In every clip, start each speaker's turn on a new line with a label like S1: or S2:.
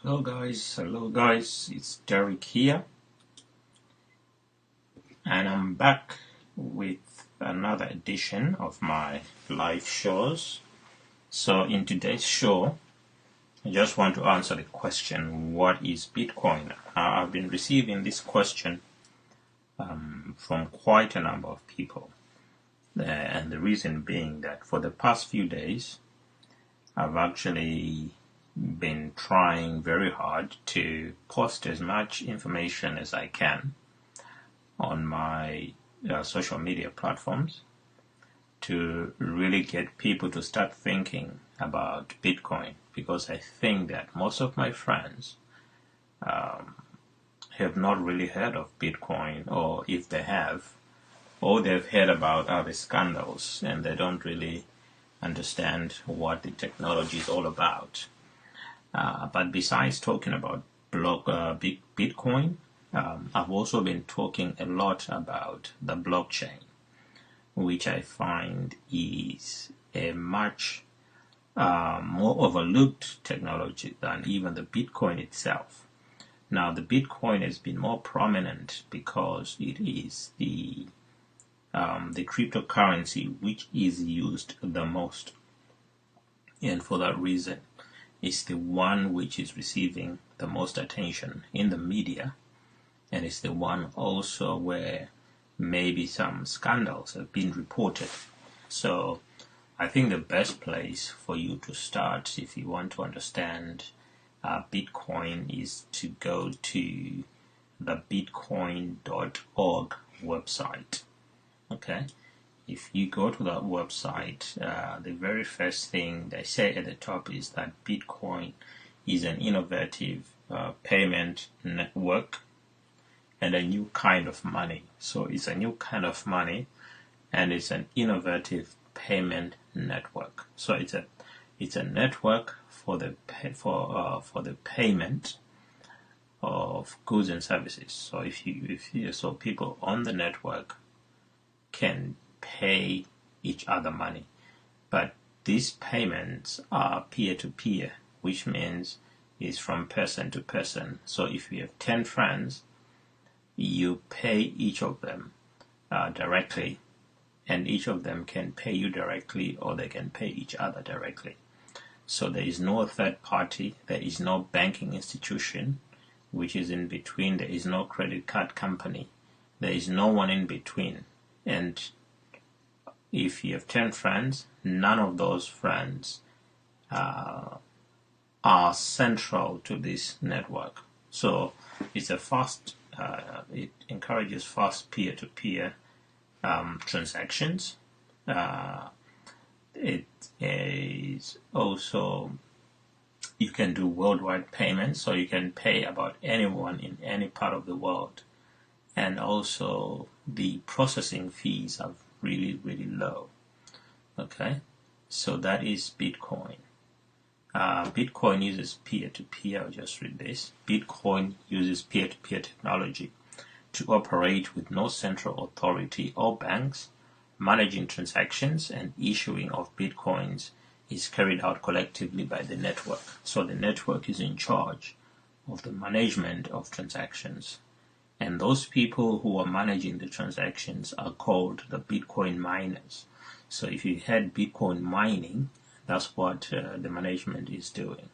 S1: Hello guys, it's Derek here, and I'm back with another edition of my live shows. So in today's show, I just want to answer the question, what is Bitcoin? I've been receiving this question from quite a number of people, and the reason being that for the past few days, I've actually been trying very hard to post as much information as I can on my social media platforms to really get people to start thinking about Bitcoin, because I think that most of my friends have not really heard of Bitcoin, or if they have, all they've heard about are the scandals, and they don't really understand what the technology is all about. But besides talking about Bitcoin, I've also been talking a lot about the blockchain, which I find is a much more overlooked technology than even the Bitcoin itself. Now, the Bitcoin has been more prominent because it is the cryptocurrency which is used the most, and for that reason, it's the one which is receiving the most attention in the media, and it's the one also where maybe some scandals have been reported. So I think the best place for you to start if you want to understand Bitcoin is to go to the bitcoin.org website. Okay, if you go to that website, the very first thing they say at the top is that Bitcoin is an innovative payment network and a new kind of money. So it's a new kind of money, and it's an innovative payment network. So it's a network for the payment of goods and services. So so people on the network can pay each other money, but these payments are peer-to-peer, which means it's from person to person. So if you have 10 friends, you pay each of them directly, and each of them can pay you directly, or they can pay each other directly. So there is no third party, there is no banking institution which is in between, there is no credit card company, there is no one in between. And if you have 10 friends, none of those friends are central to this network. So it's a fast, it encourages fast peer-to-peer transactions. It is also, you can do worldwide payments, so you can pay about anyone in any part of the world. And also the processing fees are really, really low. Okay, so that is Bitcoin. Bitcoin uses peer-to-peer. I'll just read this. Bitcoin uses peer-to-peer technology to operate with no central authority or banks. Managing transactions and issuing of Bitcoins is carried out collectively by the network. So the network is in charge of the management of transactions. And those people who are managing the transactions are called the Bitcoin miners. So if you had Bitcoin mining, that's what the management is doing.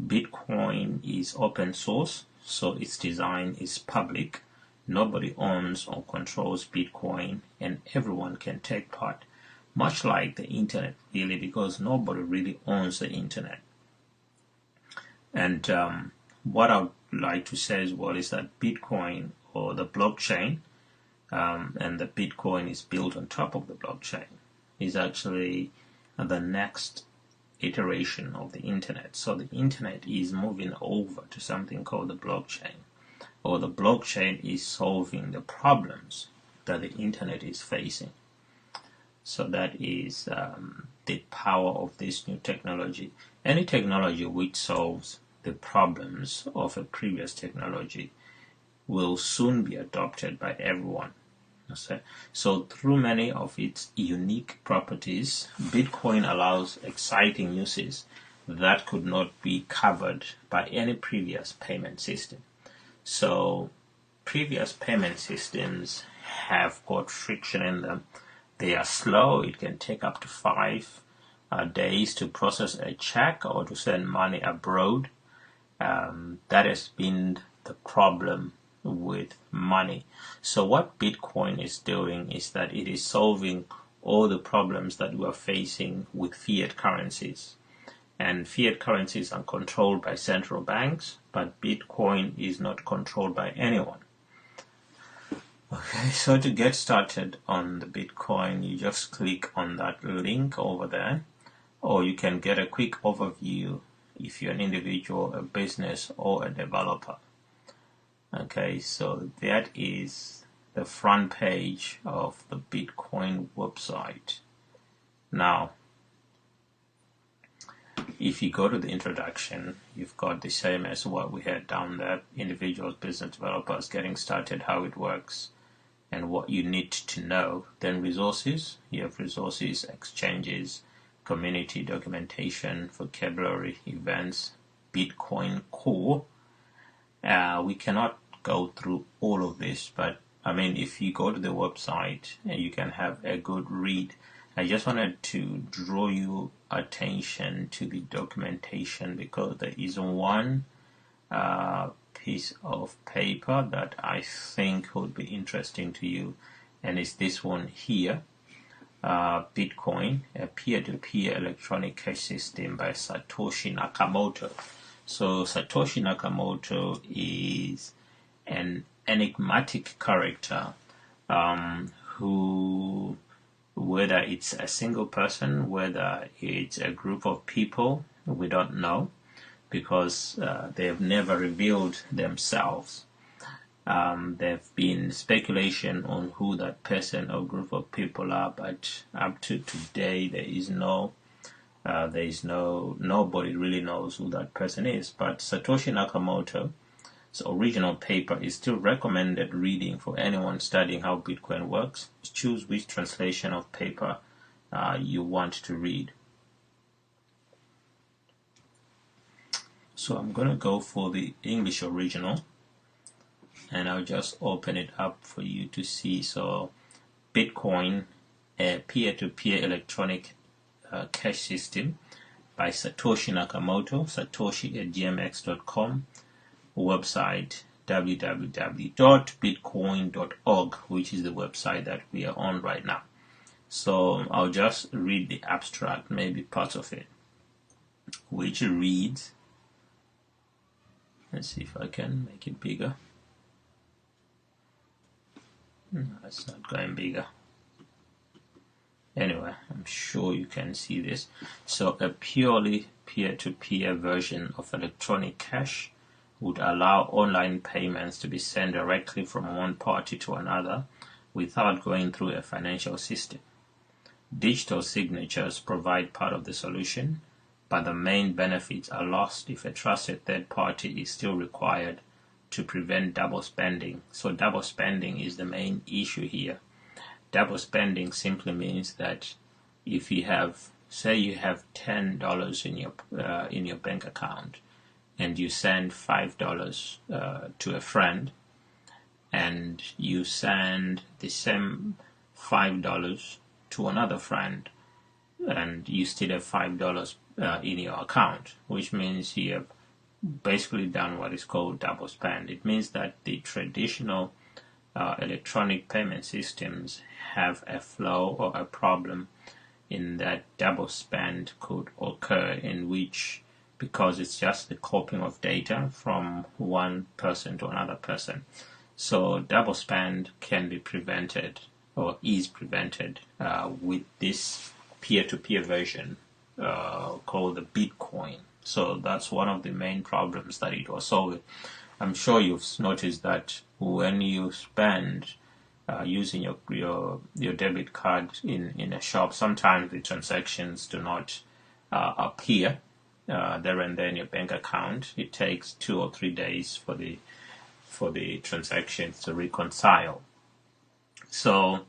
S1: Bitcoin is open source, so its design is public. Nobody owns or controls Bitcoin, and everyone can take part, much like the internet, really, because nobody really owns the internet. And what I would like to say as well is that Bitcoin, or the blockchain, and the Bitcoin is built on top of the blockchain, is actually the next iteration of the internet. So the internet is moving over to something called the blockchain, or the blockchain is solving the problems that the internet is facing. So that is the power of this new technology. Any technology which solves the problems of a previous technology will soon be adopted by everyone. So through many of its unique properties, Bitcoin allows exciting uses that could not be covered by any previous payment system. So previous payment systems have got friction in them. They are slow. It can take up to 5 days to process a check or to send money abroad. That has been the problem with money. So what Bitcoin is doing is that it is solving all the problems that we are facing with fiat currencies. And fiat currencies are controlled by central banks, but Bitcoin is not controlled by anyone. Okay, so to get started on the Bitcoin, you just click on that link over there, or you can get a quick overview if you're an individual, a business, or a developer. Okay, so that is the front page of the Bitcoin website. Now, if you go to the introduction, you've got the same as what we had down there: individuals, business, developers, getting started, how it works, and what you need to know. Then resources, you have resources, exchanges, community, documentation, vocabulary, events, Bitcoin core. We cannot go through all of this, but I mean, if you go to the website, you can have a good read. I just wanted to draw your attention to the documentation because there is one piece of paper that I think would be interesting to you, and it's this one here. Bitcoin, a peer-to-peer electronic cash system by Satoshi Nakamoto. So Satoshi Nakamoto is an enigmatic character who, whether it's a single person, whether it's a group of people, we don't know, because they have never revealed themselves. There've been speculation on who that person or group of people are, but up to today nobody really knows who that person is. But Satoshi Nakamoto's original paper is still recommended reading for anyone studying how Bitcoin works. Choose which translation of paper you want to read. So I'm going to go for the English original, and I'll just open it up for you to see. So Bitcoin, a peer-to-peer electronic cash system by Satoshi Nakamoto, satoshi@gmx.com, website www.bitcoin.org, which is the website that we are on right now. So I'll just read the abstract, maybe parts of it, which reads, let's see if I can make it bigger. No, it's not going bigger. Anyway, I'm sure you can see this. So a purely peer-to-peer version of electronic cash would allow online payments to be sent directly from one party to another without going through a financial system. Digital signatures provide part of the solution, but the main benefits are lost if a trusted third party is still required to prevent double spending. So double spending is the main issue here. Double spending simply means that if you have, say you have $10 in your bank account, and you send $5 to a friend, and you send the same $5 to another friend, and you still have $5 in your account, which means you have basically done what is called double spend. It means that the traditional electronic payment systems have a flaw or a problem in that double spend could occur, in which, because it's just the copying of data from one person to another person. So double spend can be prevented, or is prevented, with this peer-to-peer version called the Bitcoin. So that's one of the main problems that it was solving. I'm sure you've noticed that when you spend using your debit card in a shop, sometimes the transactions do not appear there and then in your bank account. It takes 2 or 3 days for the transactions to reconcile. So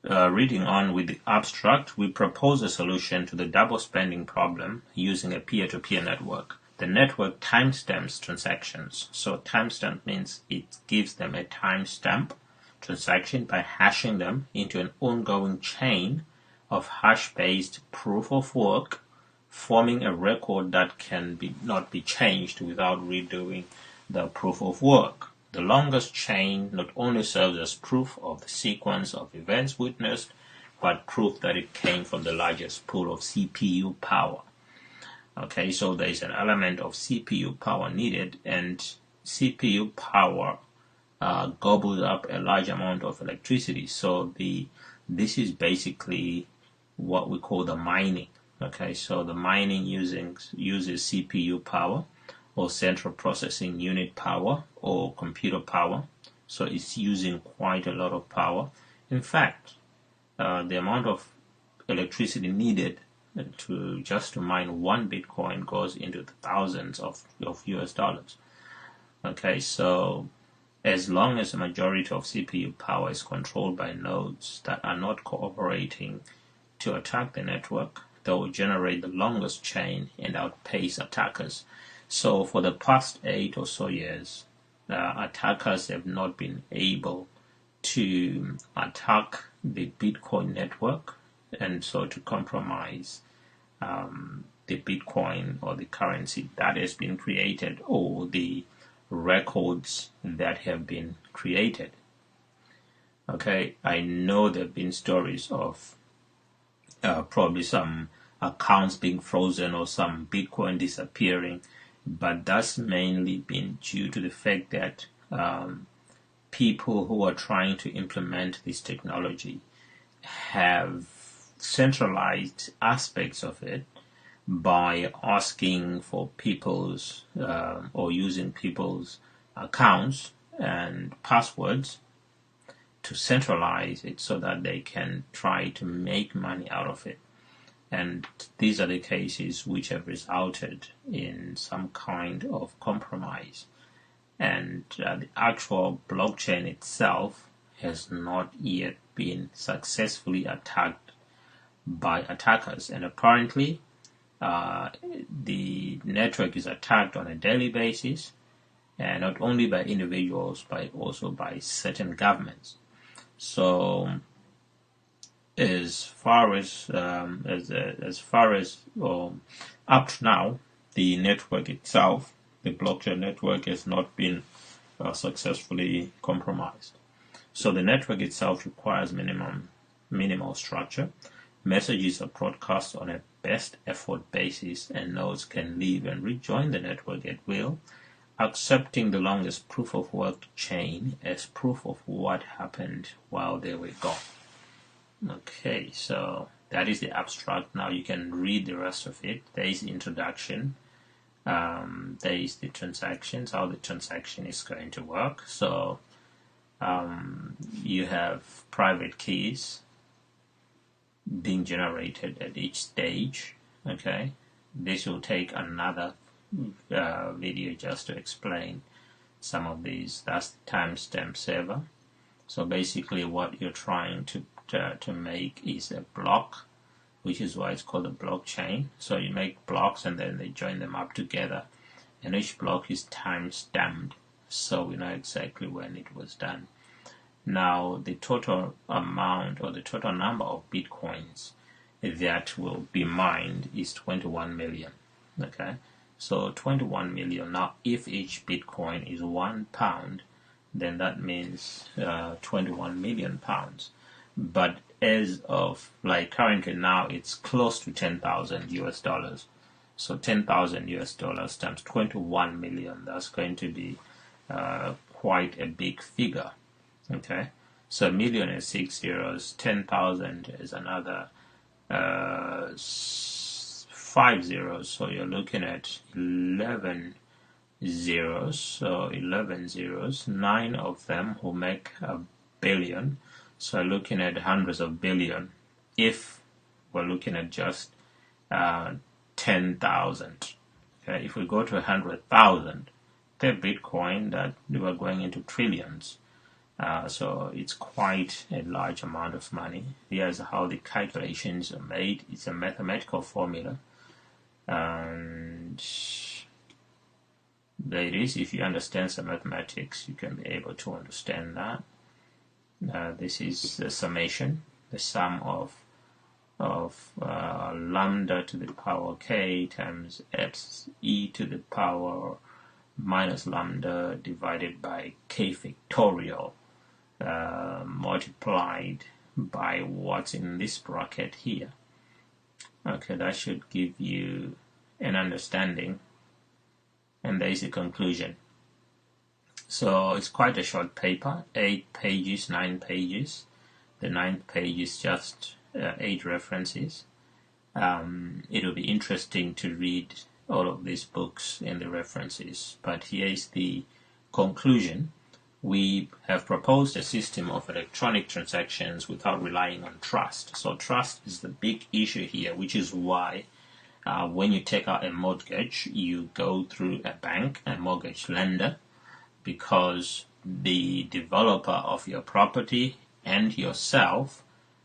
S1: reading on with the abstract, we propose a solution to the double spending problem using a peer-to-peer network. The network timestamps transactions. So timestamp means it gives them a timestamp transaction by hashing them into an ongoing chain of hash-based proof of work, forming a record that can not be changed without redoing the proof of work. The longest chain not only serves as proof of the sequence of events witnessed, but proof that it came from the largest pool of CPU power. Okay, so there is an element of CPU power needed, and CPU power gobbles up a large amount of electricity. So this is basically what we call the mining. Okay, so the mining uses CPU power, or central processing unit power, or computer power. So it's using quite a lot of power. In fact, the amount of electricity needed just to mine one Bitcoin goes into the thousands of US dollars. Okay, so as long as the majority of CPU power is controlled by nodes that are not cooperating to attack the network, they will generate the longest chain and outpace attackers. So for the past 8 or so years, attackers have not been able to attack the Bitcoin network, and so to compromise the Bitcoin or the currency that has been created, or the records that have been created. Okay, I know there have been stories of probably some accounts being frozen or some Bitcoin disappearing, but that's mainly been due to the fact that people who are trying to implement this technology have centralized aspects of it by asking for people's or using people's accounts and passwords to centralize it so that they can try to make money out of it. And these are the cases which have resulted in some kind of compromise. And the actual blockchain itself has not yet been successfully attacked by attackers. And apparently, the network is attacked on a daily basis, and not only by individuals, but also by certain governments. So, as far as up to now, the network itself, the blockchain network, has not been successfully compromised. So the network itself requires minimal structure. Messages are broadcast on a best effort basis, and nodes can leave and rejoin the network at will, accepting the longest proof of work chain as proof of what happened while they were gone. Okay, so that is the abstract. Now you can read the rest of it. There is the introduction. There is the transactions, how the transaction is going to work. So you have private keys being generated at each stage. Okay, this will take another video just to explain some of these. That's the timestamp server. So basically what you're trying to make is a block, which is why it's called a blockchain. So you make blocks and then they join them up together, and each block is time-stamped, so we know exactly when it was done. Now the total amount or the total number of Bitcoins that will be mined is 21 million. Okay, so 21 million. Now if each Bitcoin is £1, then that means 21 million pounds. But as of currently now, it's close to 10,000 US dollars. So 10,000 US dollars times 21 million, that's going to be quite a big figure. Okay, so a million is 6 zeros, 10,000 is another 5 zeros, so you're looking at 11 zeros. So 11 zeros, 9 of them will make a billion. So looking at hundreds of billion, if we're looking at just 10,000. Okay, if we go to 100,000, the Bitcoin, that we're going into trillions. So it's quite a large amount of money. Here's how the calculations are made. It's a mathematical formula, and there it is. If you understand some mathematics, you can be able to understand that. This is the summation, the sum of lambda to the power k times x e to the power minus lambda divided by k factorial multiplied by what's in this bracket here. Okay, that should give you an understanding, and there is a conclusion. So it's quite a short paper, 8 pages, 9 pages. The 9th page is just 8 references. It will be interesting to read all of these books and the references, but here is the conclusion. We have proposed a system of electronic transactions without relying on trust. So trust is the big issue here, which is why when you take out a mortgage, you go through a bank, a mortgage lender, because the developer of your property and yourself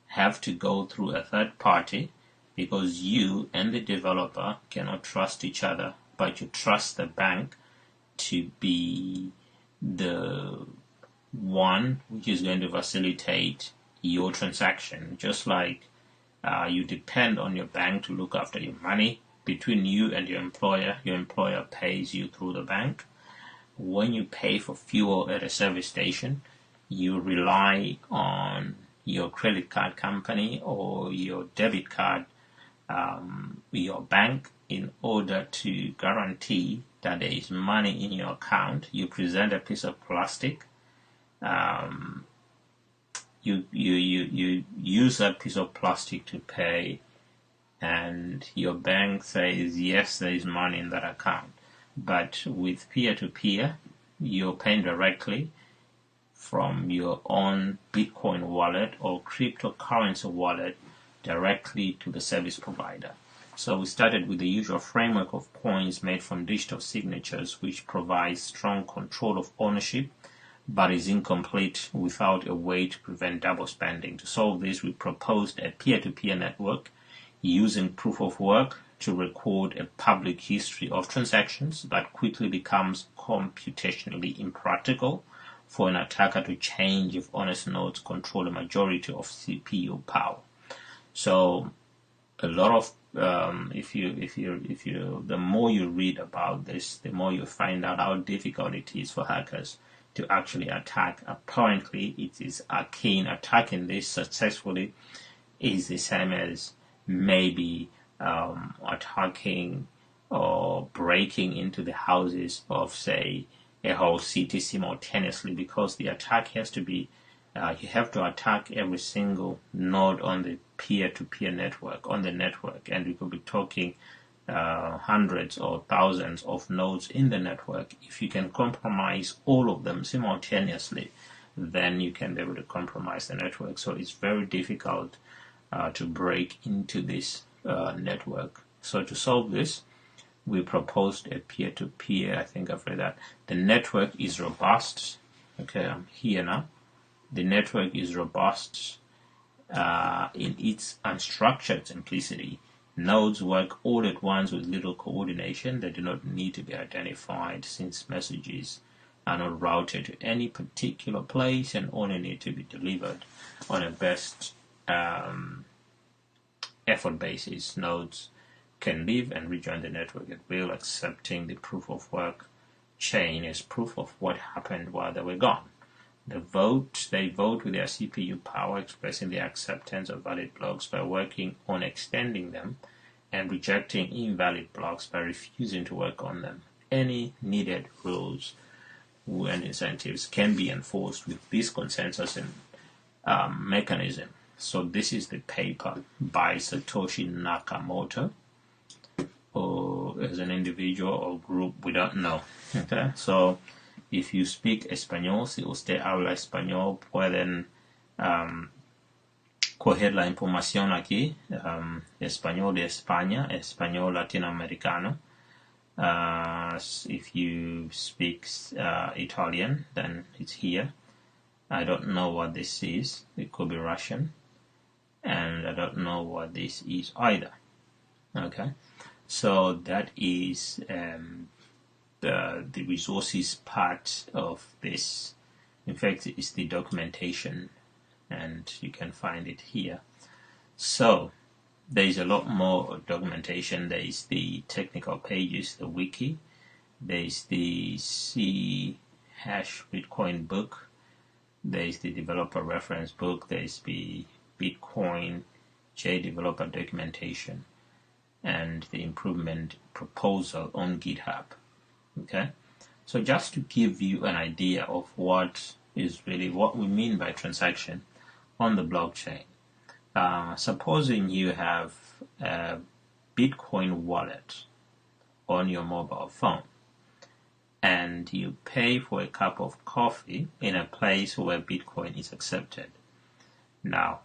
S1: have to go through a third party, because you and the developer cannot trust each other, but you trust the bank to be the one which is going to facilitate your transaction. Just like you depend on your bank to look after your money between you and your employer pays you through the bank. When you pay for fuel at a service station, you rely on your credit card company or your debit card, your bank, in order to guarantee that there is money in your account. You present a piece of plastic. You use that piece of plastic to pay, and your bank says yes, there is money in that account. But with peer-to-peer, you're paying directly from your own Bitcoin wallet or cryptocurrency wallet directly to the service provider. So we started with the usual framework of coins made from digital signatures, which provides strong control of ownership, but is incomplete without a way to prevent double spending. To solve this, we proposed a peer-to-peer network using proof of work to record a public history of transactions that quickly becomes computationally impractical for an attacker to change if honest nodes control a majority of CPU power. So a lot of the more you read about this, the more you find out how difficult it is for hackers to actually attack. Apparently, it is arcane. Attacking this successfully is the same as maybe attacking or breaking into the houses of, say, a whole city simultaneously, because the attack has to be you have to attack every single node on the peer-to-peer network, on the network, and we could be talking hundreds or thousands of nodes in the network. If you can compromise all of them simultaneously, then you can be able to compromise the network. So it's very difficult to break into this network. So to solve this, we proposed a peer-to-peer. I think I've read that. The network is robust. Okay, I'm here now. The network is robust in its unstructured simplicity. Nodes work all at once with little coordination. They do not need to be identified, since messages are not routed to any particular place and only need to be delivered on a best effort basis. Nodes can leave and rejoin the network at will, accepting the proof of work chain as proof of what happened while they were gone. They vote with their CPU power, expressing their acceptance of valid blocks by working on extending them, and rejecting invalid blocks by refusing to work on them. Any needed rules and incentives can be enforced with this consensus and mechanism. So this is the paper by Satoshi Nakamoto, or as an individual or group, we don't know. Okay, so if you speak español, si usted habla español, pueden coger la información aquí, español de España, español latinoamericano. If you speak Italian, then it's here. I don't know what this is. It could be Russian, and I don't know what this is either. Okay, so that is the resources part of this. In fact, it's the documentation, and you can find it here. So there is a lot more documentation. There is the technical pages, the wiki. There is the C# Bitcoin book. There is the developer reference book. There is the Bitcoin J developer documentation and the improvement proposal on GitHub. Okay, so just to give you an idea of what we mean by transaction on the blockchain. Supposing you have a Bitcoin wallet on your mobile phone and you pay for a cup of coffee in a place where Bitcoin is accepted. Now,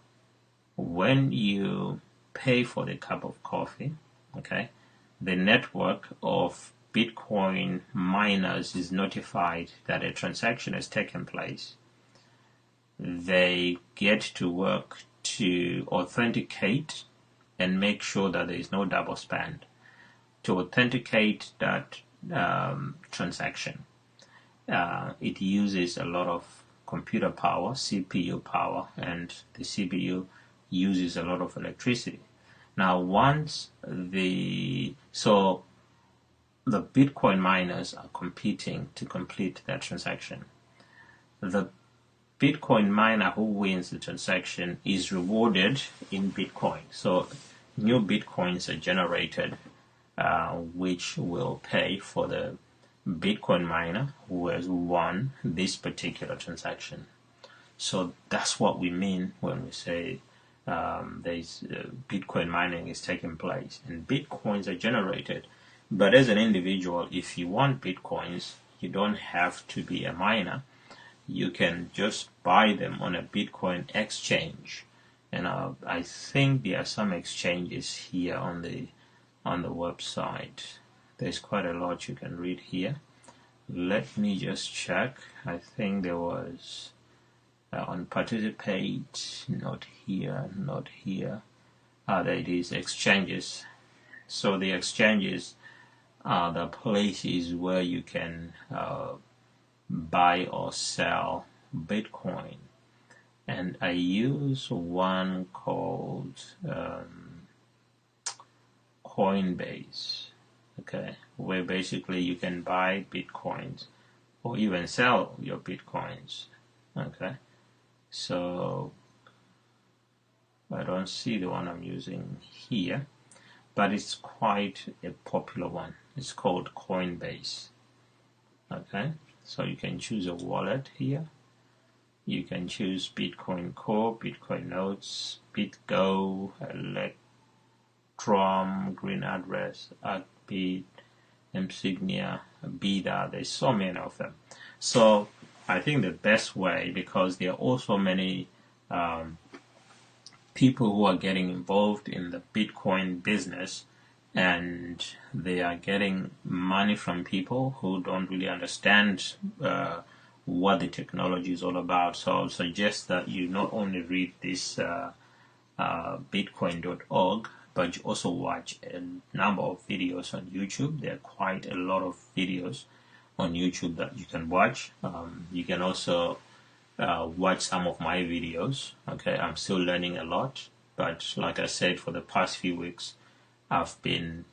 S1: when you pay for the cup of coffee, okay, the network of Bitcoin miners is notified that a transaction has taken place. They get to work to authenticate and make sure that there is no double spend. To authenticate that transaction, it uses a lot of computer power, CPU power, and the CPU uses a lot of electricity. Now, once the Bitcoin miners are competing to complete that transaction, the Bitcoin miner who wins the transaction is rewarded in Bitcoin. So new Bitcoins are generated, which will pay for the Bitcoin miner who has won this particular transaction. So that's what we mean when we say there's Bitcoin mining is taking place and Bitcoins are generated. But as an individual, if you want Bitcoins, you don't have to be a miner. You can just buy them on a Bitcoin exchange. And I think there are some exchanges here on the website. There's quite a lot you can read here. Let me just check. I think there was on participate, not here. There it is, exchanges. So the exchanges are the places where you can buy or sell Bitcoin. And I use one called Coinbase, okay, where basically you can buy Bitcoins or even sell your Bitcoins, okay. So I don't see the one I'm using here, but it's quite a popular one. It's called Coinbase, okay. So you can choose a wallet here. You can choose Bitcoin Core, Bitcoin Notes, BitGo, Electrum, Green Address, Artbeat, Insignia, Bida. There's so many of them. So I think the best way, because there are also many people who are getting involved in the Bitcoin business, and they are getting money from people who don't really understand what the technology is all about. So I'll suggest that you not only read this bitcoin.org, but you also watch a number of videos on YouTube. There are quite a lot of videos on YouTube that you can watch. You can also watch some of my videos. Okay, I'm still learning a lot, but like I said, for the past few weeks, I've been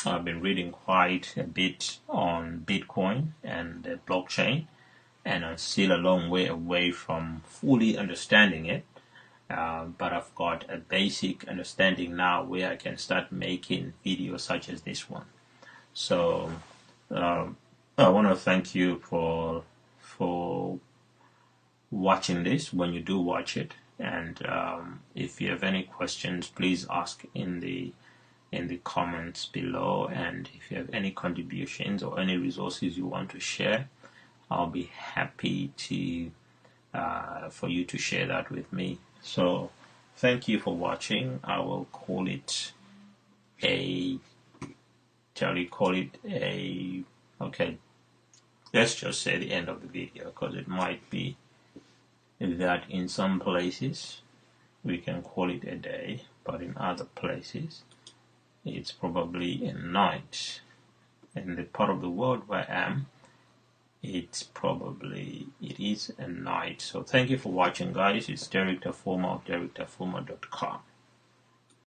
S1: reading quite a bit on Bitcoin and the blockchain, and I'm still a long way away from fully understanding it. But I've got a basic understanding now where I can start making videos such as this one. So I want to thank you for watching this when you do watch it. And if you have any questions, please ask in the comments below. And if you have any contributions or any resources you want to share, I'll be happy to for you to share that with me. So thank you for watching. I will call it a okay. let's just say the end of the video, because it might be that in some places we can call it a day, but in other places it's probably a night. In the part of the world where I am, it is a night. So thank you for watching, guys. It's Derek Tafuma of DerekTafuma.com.